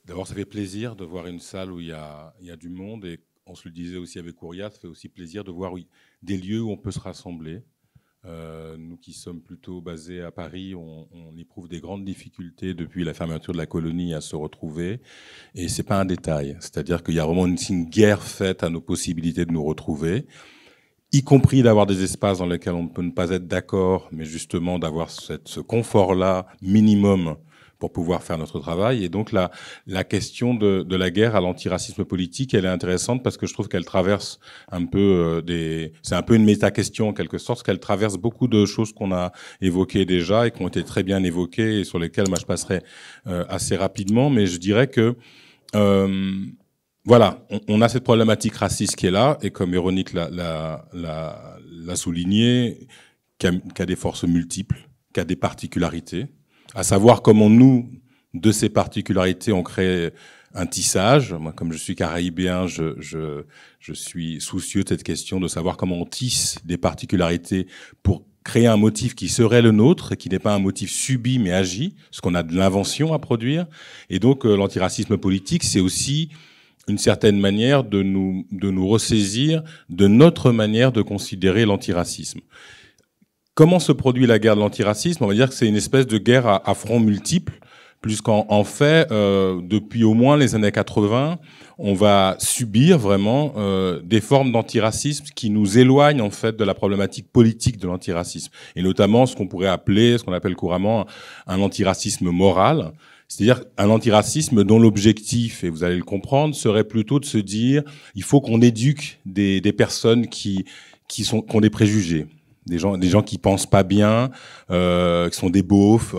D'abord, ça fait plaisir de voir une salle où il y a du monde, et on se le disait aussi avec Ouria, ça fait aussi plaisir de voir des lieux où on peut se rassembler. Nous qui sommes plutôt basés à Paris, on éprouve des grandes difficultés depuis la fermeture de la colonie à se retrouver, et c'est pas un détail. C'est-à-dire qu'il y a vraiment une guerre faite à nos possibilités de nous retrouver, y compris d'avoir des espaces dans lesquels on peut ne pas être d'accord, mais justement d'avoir ce confort-là minimum pour pouvoir faire notre travail. Et donc la question de la guerre à l'antiracisme politique, elle est intéressante parce que je trouve qu'elle traverse un peu c'est un peu une méta-question en quelque sorte, parce qu'elle traverse beaucoup de choses qu'on a évoquées déjà et qui ont été très bien évoquées et sur lesquelles moi je passerai assez rapidement. Mais je dirais que voilà, on a cette problématique raciste qui est là, et comme Véronique l'a souligné, qui a des forces multiples, qui a des particularités, à savoir comment nous, de ces particularités, on crée un tissage. Moi, comme je suis caraïbéen, je suis soucieux de cette question de savoir comment on tisse des particularités pour créer un motif qui serait le nôtre, qui n'est pas un motif subi mais agi, parce qu'on a de l'invention à produire. Et donc l'antiracisme politique, c'est aussi une certaine manière de nous ressaisir de notre manière de considérer l'antiracisme. Comment se produit la guerre de l'antiracisme? On va dire que c'est une espèce de guerre à front multiples, puisqu'en fait, depuis au moins les années 80, on va subir vraiment des formes d'antiracisme qui nous éloignent en fait de la problématique politique de l'antiracisme, et notamment ce qu'on pourrait appeler, ce qu'on appelle couramment un antiracisme moral. C'est-à-dire un antiracisme dont l'objectif, et vous allez le comprendre, serait plutôt de se dire il faut qu'on éduque des personnes qui ont des préjugés, des gens qui pensent pas bien, qui sont des beaufs,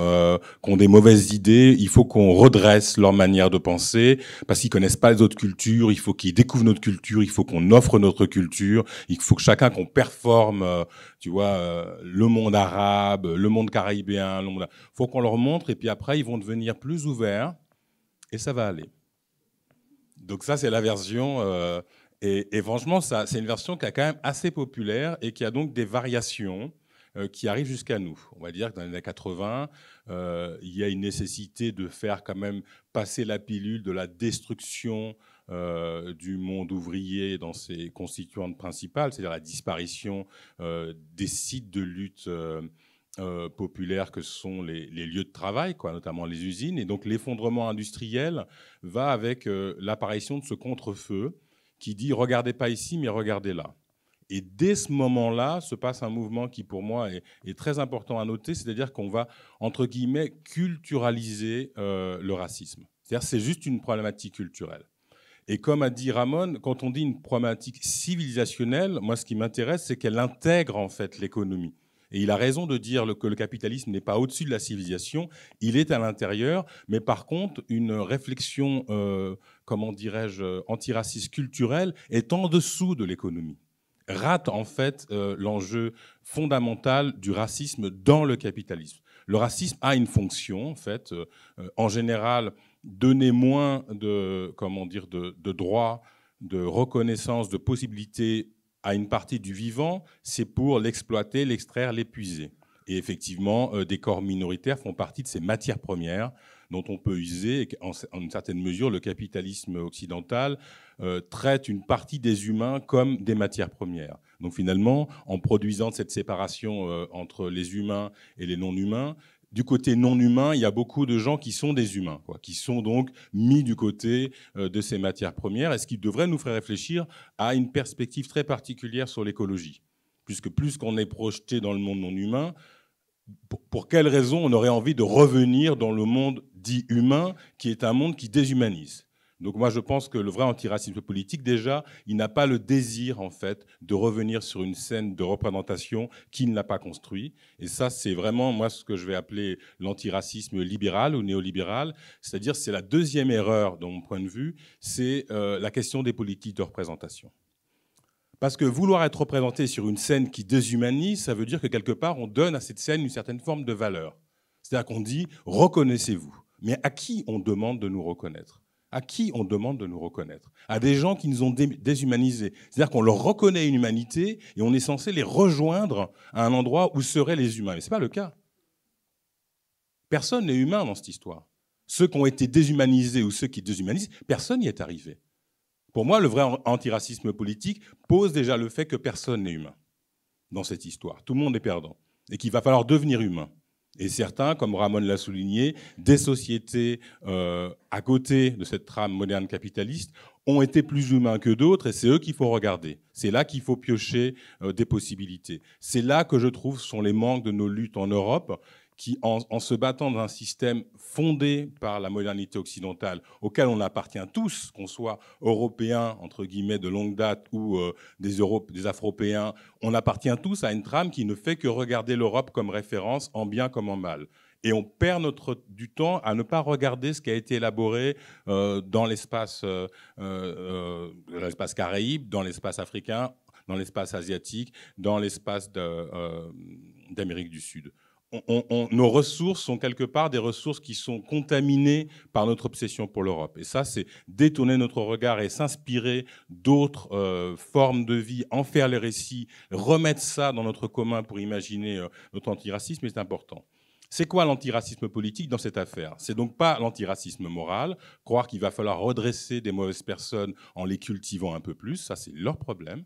qui ont des mauvaises idées. Il faut qu'on redresse leur manière de penser parce qu'ils connaissent pas les autres cultures. Il faut qu'ils découvrent notre culture. Il faut qu'on offre notre culture. Il faut que chacun qu'on performe, tu vois, le monde arabe, le monde caribéen, faut qu'on leur montre, et puis après ils vont devenir plus ouverts et ça va aller. Donc ça c'est la version. Et franchement, ça, c'est une version qui est quand même assez populaire et qui a donc des variations qui arrivent jusqu'à nous. On va dire que dans les années 80, il y a une nécessité de faire quand même passer la pilule de la destruction du monde ouvrier dans ses constituantes principales, c'est-à-dire la disparition des sites de lutte populaires que sont les lieux de travail, quoi, notamment les usines. Et donc l'effondrement industriel va avec l'apparition de ce contre-feu qui dit « regardez pas ici, mais regardez là ». Et dès ce moment-là se passe un mouvement qui, pour moi, est très important à noter, c'est-à-dire qu'on va, entre guillemets, culturaliser le racisme. C'est-à-dire c'est juste une problématique culturelle. Et comme a dit Ramon, quand on dit une problématique civilisationnelle, moi, ce qui m'intéresse, c'est qu'elle intègre en fait l'économie. Et il a raison de dire que le capitalisme n'est pas au-dessus de la civilisation, il est à l'intérieur, mais par contre, une réflexion, comment dirais-je, antiraciste culturelle est en dessous de l'économie. Rate en fait l'enjeu fondamental du racisme dans le capitalisme. Le racisme a une fonction, en fait, en général, donner moins de, comment dire, de droits, de reconnaissance, de possibilités à une partie du vivant, c'est pour l'exploiter, l'extraire, l'épuiser. Et effectivement, des corps minoritaires font partie de ces matières premières dont on peut user, et en une certaine mesure, le capitalisme occidental traite une partie des humains comme des matières premières. Donc finalement, en produisant cette séparation entre les humains et les non-humains, du côté non-humain, il y a beaucoup de gens qui sont des humains, quoi, qui sont donc mis du côté de ces matières premières, et ce qui devrait nous faire réfléchir à une perspective très particulière sur l'écologie. Puisque plus qu'on est projeté dans le monde non-humain, pour quelles raisons on aurait envie de revenir dans le monde dit humain, qui est un monde qui déshumanise? Donc moi, je pense que le vrai antiracisme politique, déjà, il n'a pas le désir, en fait, de revenir sur une scène de représentation qu'il n'a pas construit. Et ça, c'est vraiment, moi, ce que je vais appeler l'antiracisme libéral ou néolibéral. C'est-à-dire, c'est la deuxième erreur, de mon point de vue, c'est la question des politiques de représentation. Parce que vouloir être représenté sur une scène qui déshumanise, ça veut dire que quelque part, on donne à cette scène une certaine forme de valeur. C'est-à-dire qu'on dit « reconnaissez-vous ». Mais à qui on demande de nous reconnaître? À qui on demande de nous reconnaître? À des gens qui nous ont déshumanisés. C'est-à-dire qu'on leur reconnaît une humanité et on est censé les rejoindre à un endroit où seraient les humains. Mais ce n'est pas le cas. Personne n'est humain dans cette histoire. Ceux qui ont été déshumanisés ou ceux qui déshumanisent, personne n'y est arrivé. Pour moi, le vrai antiracisme politique pose déjà le fait que personne n'est humain dans cette histoire. Tout le monde est perdant et qu'il va falloir devenir humain. Et certains, comme Ramon l'a souligné, des sociétés à côté de cette trame moderne capitaliste ont été plus humains que d'autres et c'est eux qu'il faut regarder. C'est là qu'il faut piocher des possibilités. C'est là que je trouve sont les manques de nos luttes en Europe qui, en se battant dans un système fondé par la modernité occidentale, auquel on appartient tous, qu'on soit européens, entre guillemets, de longue date, ou des Afropéens, on appartient tous à une trame qui ne fait que regarder l'Europe comme référence, en bien comme en mal. Et on perd du temps à ne pas regarder ce qui a été élaboré dans l'espace caraïbe, dans l'espace africain, dans l'espace asiatique, dans l'espace d'Amérique du Sud. Nos ressources sont quelque part des ressources qui sont contaminées par notre obsession pour l'Europe. Et ça, c'est détourner notre regard et s'inspirer d'autres formes de vie, en faire les récits, remettre ça dans notre commun pour imaginer notre antiracisme, c'est important. C'est quoi l'antiracisme politique dans cette affaire? C'est donc pas l'antiracisme moral, croire qu'il va falloir redresser des mauvaises personnes en les cultivant un peu plus, ça c'est leur problème.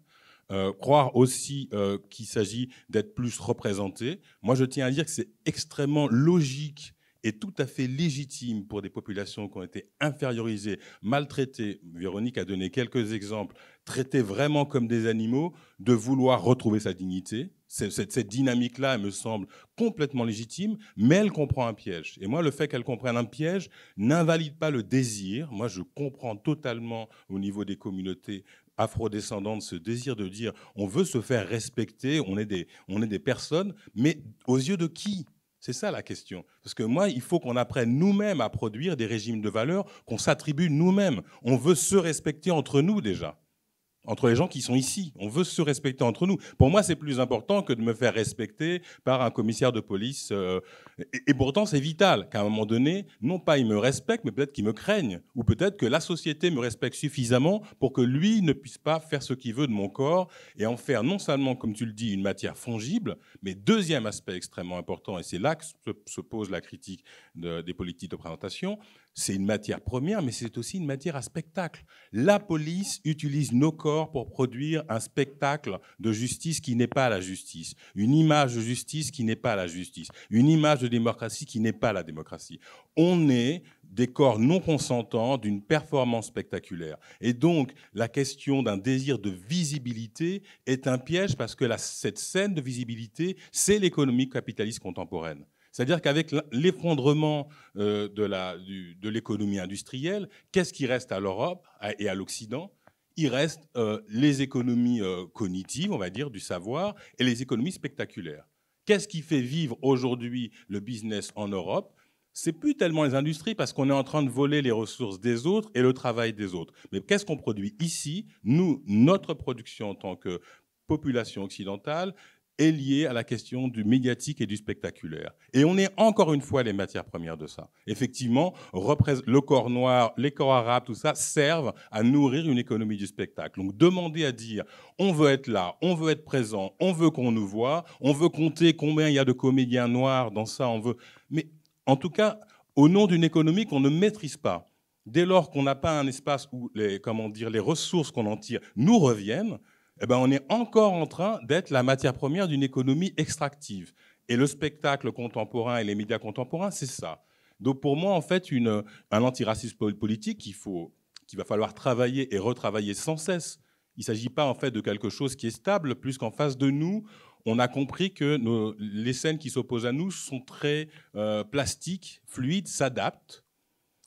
Croire aussi qu'il s'agit d'être plus représenté. Moi, je tiens à dire que c'est extrêmement logique et tout à fait légitime pour des populations qui ont été infériorisées, maltraitées. Véronique a donné quelques exemples, traitées vraiment comme des animaux, de vouloir retrouver sa dignité. Cette dynamique-là, elle me semble complètement légitime, mais elle comprend un piège. Et moi, le fait qu'elle comprenne un piège n'invalide pas le désir. Moi, je comprends totalement au niveau des communautés afrodescendantes ce désir de dire on veut se faire respecter, on est des personnes, mais aux yeux de qui? C'est ça la question. Parce que moi, il faut qu'on apprenne nous-mêmes à produire des régimes de valeurs qu'on s'attribue nous-mêmes. On veut se respecter entre nous déjà. Entre les gens qui sont ici. On veut se respecter entre nous. Pour moi, c'est plus important que de me faire respecter par un commissaire de police. Et pourtant, c'est vital qu'à un moment donné, non pas il me respecte, mais peut-être qu'il me craigne. Ou peut-être que la société me respecte suffisamment pour que lui ne puisse pas faire ce qu'il veut de mon corps et en faire non seulement, comme tu le dis, une matière fongible, mais deuxième aspect extrêmement important, et c'est là que se pose la critique des politiques de présentation, c'est une matière première, mais c'est aussi une matière à spectacle. La police utilise nos corps pour produire un spectacle de justice qui n'est pas la justice, une image de justice qui n'est pas la justice, une image de démocratie qui n'est pas la démocratie. On est des corps non consentants d'une performance spectaculaire. Et donc, la question d'un désir de visibilité est un piège parce que cette scène de visibilité, c'est l'économie capitaliste contemporaine. C'est-à-dire qu'avec l'effondrement de l'économie industrielle, qu'est-ce qui reste à l'Europe et à l'Occident? Il reste les économies cognitives, on va dire, du savoir, et les économies spectaculaires. Qu'est-ce qui fait vivre aujourd'hui le business en Europe? C'est plus tellement les industries parce qu'on est en train de voler les ressources des autres et le travail des autres. Mais qu'est-ce qu'on produit ici? Nous, notre production en tant que population occidentale est liée à la question du médiatique et du spectaculaire. Et on est encore une fois les matières premières de ça. Effectivement, le corps noir, les corps arabes, tout ça, servent à nourrir une économie du spectacle. Donc demander à dire, on veut être là, on veut être présent, on veut qu'on nous voit, on veut compter combien il y a de comédiens noirs dans ça, on veut... Mais en tout cas, au nom d'une économie qu'on ne maîtrise pas, dès lors qu'on n'a pas un espace où les ressources qu'on en tire nous reviennent, eh ben on est encore en train d'être la matière première d'une économie extractive. Et le spectacle contemporain et les médias contemporains, c'est ça. Donc pour moi, en fait, un antiracisme politique qu'il va falloir travailler et retravailler sans cesse. Il ne s'agit pas en fait de quelque chose qui est stable, plus qu'en face de nous, on a compris que les scènes qui s'opposent à nous sont très plastiques, fluides, s'adaptent.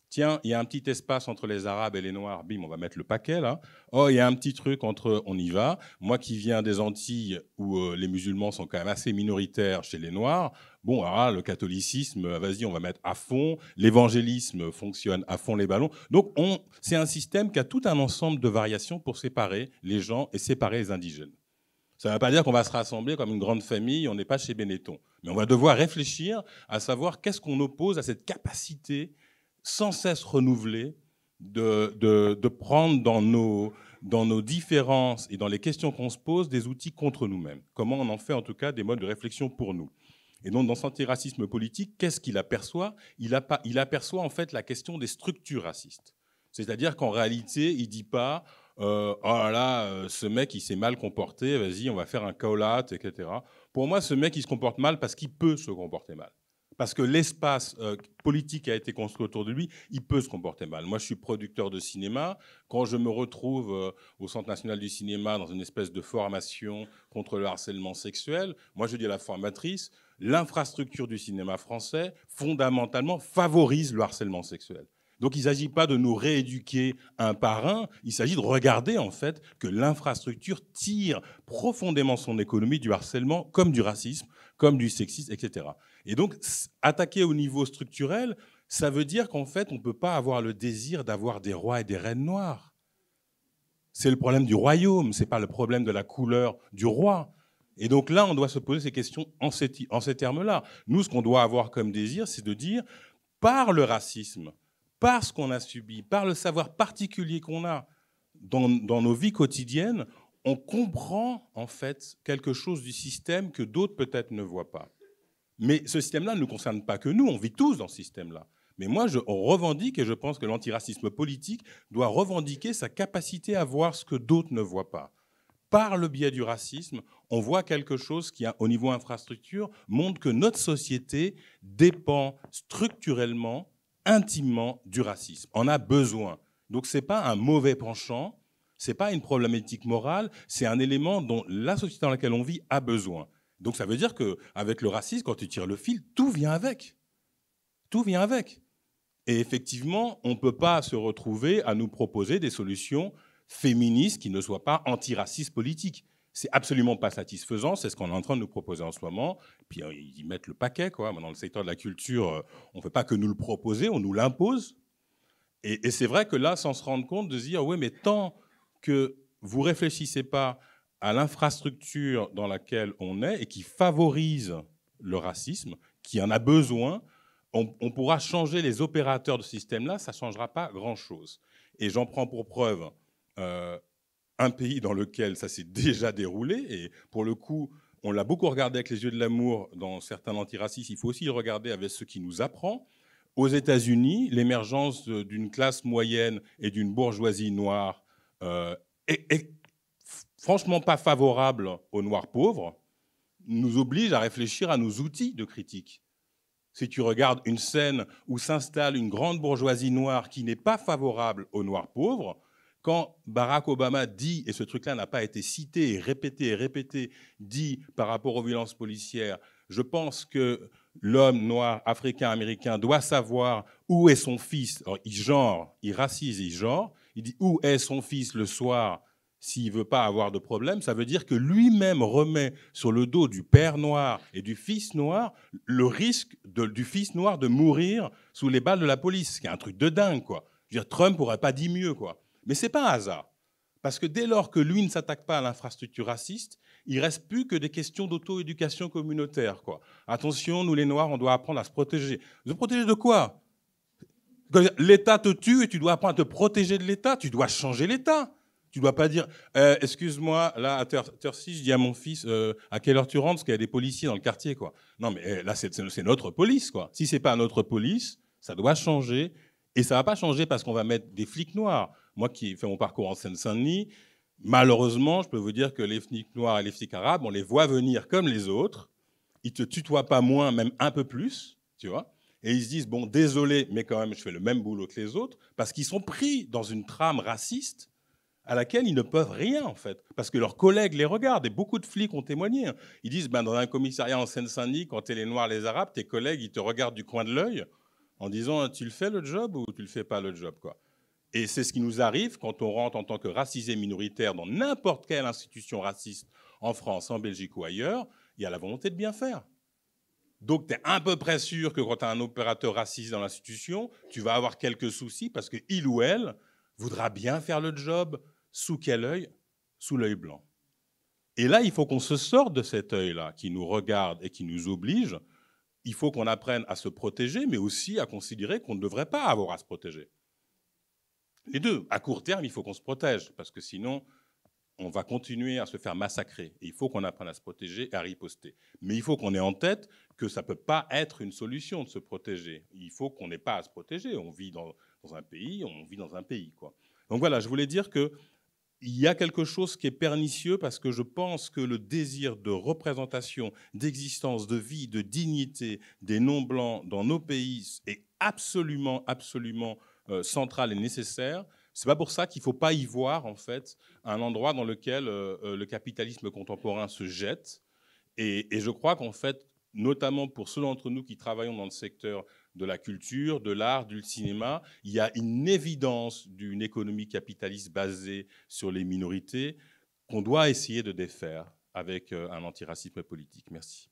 Tiens, il y a un petit espace entre les Arabes et les Noirs, bim, on va mettre le paquet là. Oh, il y a un petit truc entre, on y va. Moi qui viens des Antilles où les musulmans sont quand même assez minoritaires chez les Noirs, bon, alors là, le catholicisme, vas-y, on va mettre à fond. L'évangélisme fonctionne à fond les ballons. Donc, c'est un système qui a tout un ensemble de variations pour séparer les gens et séparer les indigènes. Ça ne veut pas dire qu'on va se rassembler comme une grande famille, on n'est pas chez Benetton. Mais on va devoir réfléchir à savoir qu'est-ce qu'on oppose à cette capacité sans cesse renouvelée de prendre dans nos différences et dans les questions qu'on se pose des outils contre nous-mêmes. Comment on en fait en tout cas des modes de réflexion pour nous. Et donc, dans son antiracisme politique, qu'est-ce qu'il aperçoit ? Il aperçoit en fait la question des structures racistes. C'est-à-dire qu'en réalité, il ne dit pas oh là, ce mec, il s'est mal comporté, vas-y, on va faire un call-out, etc. Pour moi, ce mec, il se comporte mal parce qu'il peut se comporter mal. Parce que l'espace politique a été construit autour de lui, il peut se comporter mal. Moi, je suis producteur de cinéma. Quand je me retrouve au Centre national du cinéma dans une espèce de formation contre le harcèlement sexuel, moi, je dis à la formatrice, l'infrastructure du cinéma français, fondamentalement, favorise le harcèlement sexuel. Donc, il ne s'agit pas de nous rééduquer un par un, il s'agit de regarder, en fait, que l'infrastructure tire profondément son économie du harcèlement, comme du racisme, comme du sexisme, etc. Et donc, attaquer au niveau structurel, ça veut dire qu'en fait, on ne peut pas avoir le désir d'avoir des rois et des reines noirs. C'est le problème du royaume, ce n'est pas le problème de la couleur du roi. Et donc là, on doit se poser ces questions en ces termes-là. Nous, ce qu'on doit avoir comme désir, c'est de dire, par le racisme, par ce qu'on a subi, par le savoir particulier qu'on a dans nos vies quotidiennes, on comprend en fait quelque chose du système que d'autres peut-être ne voient pas. Mais ce système-là ne nous concerne pas que nous, on vit tous dans ce système-là. Mais moi, on revendique, et je pense que l'antiracisme politique doit revendiquer sa capacité à voir ce que d'autres ne voient pas. Par le biais du racisme, on voit quelque chose qui, au niveau infrastructure, montre que notre société dépend structurellement, intimement du racisme. On a besoin. Donc ce n'est pas un mauvais penchant, ce n'est pas une problématique morale, c'est un élément dont la société dans laquelle on vit a besoin. Donc ça veut dire qu'avec le racisme, quand tu tires le fil, tout vient avec. Tout vient avec. Et effectivement, on ne peut pas se retrouver à nous proposer des solutions féministes qui ne soient pas antiracistes politiques. C'est absolument pas satisfaisant, c'est ce qu'on est en train de nous proposer en ce moment. Puis ils mettent le paquet, quoi. Dans le secteur de la culture, on ne fait pas que nous le proposer, on nous l'impose. Et c'est vrai que là, sans se rendre compte, de se dire, oui, mais tant que vous ne réfléchissez pas à l'infrastructure dans laquelle on est et qui favorise le racisme, qui en a besoin, on pourra changer les opérateurs de ce système-là, ça ne changera pas grand-chose. Et j'en prends pour preuve un pays dans lequel ça s'est déjà déroulé, et pour le coup, on l'a beaucoup regardé avec les yeux de l'amour dans certains antiracistes, il faut aussi le regarder avec ce qui nous apprend. Aux États-Unis, l'émergence d'une classe moyenne et d'une bourgeoisie noire est franchement pas favorable aux noirs pauvres, nous oblige à réfléchir à nos outils de critique. Si tu regardes une scène où s'installe une grande bourgeoisie noire qui n'est pas favorable aux noirs pauvres, quand Barack Obama dit, et ce truc-là n'a pas été cité et répété, dit par rapport aux violences policières, je pense que l'homme noir, africain, américain doit savoir où est son fils. Alors, il racise, il dit où est son fils le soir s'il ne veut pas avoir de problème. Ça veut dire que lui-même remet sur le dos du père noir et du fils noir le risque du fils noir de mourir sous les balles de la police, ce qui est un truc de dingue, quoi. Je veux dire, Trump n'aurait pas dit mieux, quoi. Mais ce n'est pas un hasard. Parce que dès lors que lui ne s'attaque pas à l'infrastructure raciste, il ne reste plus que des questions d'auto-éducation communautaire, quoi. Attention, nous les Noirs, on doit apprendre à se protéger. Se protéger de quoi ? L'État te tue et tu dois apprendre à te protéger de l'État. Tu dois changer l'État. Tu ne dois pas dire excuse-moi, là, à heure 6, je dis à mon fils à quelle heure tu rentres parce qu'il y a des policiers dans le quartier, quoi. Non, mais là, c'est notre police, quoi. Si ce n'est pas notre police, ça doit changer. Et ça ne va pas changer parce qu'on va mettre des flics noirs. Moi qui ai fait mon parcours en Seine-Saint-Denis, malheureusement, je peux vous dire que les flics noirs et les flics arabes, on les voit venir comme les autres. Ils ne te tutoient pas moins, même un peu plus, tu vois. Et ils se disent, bon, désolé, mais quand même, je fais le même boulot que les autres, parce qu'ils sont pris dans une trame raciste à laquelle ils ne peuvent rien, en fait, parce que leurs collègues les regardent, et beaucoup de flics ont témoigné. Ils disent, ben, dans un commissariat en Seine-Saint-Denis, quand tu es les Noirs, les Arabes, tes collègues, ils te regardent du coin de l'œil en disant, tu le fais le job ou tu le fais pas le job, quoi. Et c'est ce qui nous arrive quand on rentre en tant que racisé minoritaire dans n'importe quelle institution raciste en France, en Belgique ou ailleurs, il y a la volonté de bien faire. Donc, tu es à peu près sûr que quand tu as un opérateur raciste dans l'institution, tu vas avoir quelques soucis parce qu'il ou elle voudra bien faire le job. Sous quel œil ? Sous l'œil blanc. Et là, il faut qu'on se sorte de cet œil-là qui nous regarde et qui nous oblige. Il faut qu'on apprenne à se protéger, mais aussi à considérer qu'on ne devrait pas avoir à se protéger. Les deux. À court terme, il faut qu'on se protège, parce que sinon, on va continuer à se faire massacrer. Et il faut qu'on apprenne à se protéger et à riposter. Mais il faut qu'on ait en tête que ça ne peut pas être une solution de se protéger. Il faut qu'on n'ait pas à se protéger. On vit dans un pays, on vit dans un pays, quoi. Donc voilà, je voulais dire qu'il y a quelque chose qui est pernicieux parce que je pense que le désir de représentation, d'existence, de vie, de dignité des non-blancs dans nos pays est absolument, absolument central et nécessaire. C'est pas pour ça qu'il faut pas y voir, en fait, un endroit dans lequel le capitalisme contemporain se jette. Et je crois qu'en fait, notamment pour ceux d'entre nous qui travaillons dans le secteur de la culture, de l'art, du cinéma, il y a une évidence d'une économie capitaliste basée sur les minorités qu'on doit essayer de défaire avec un antiracisme politique. Merci.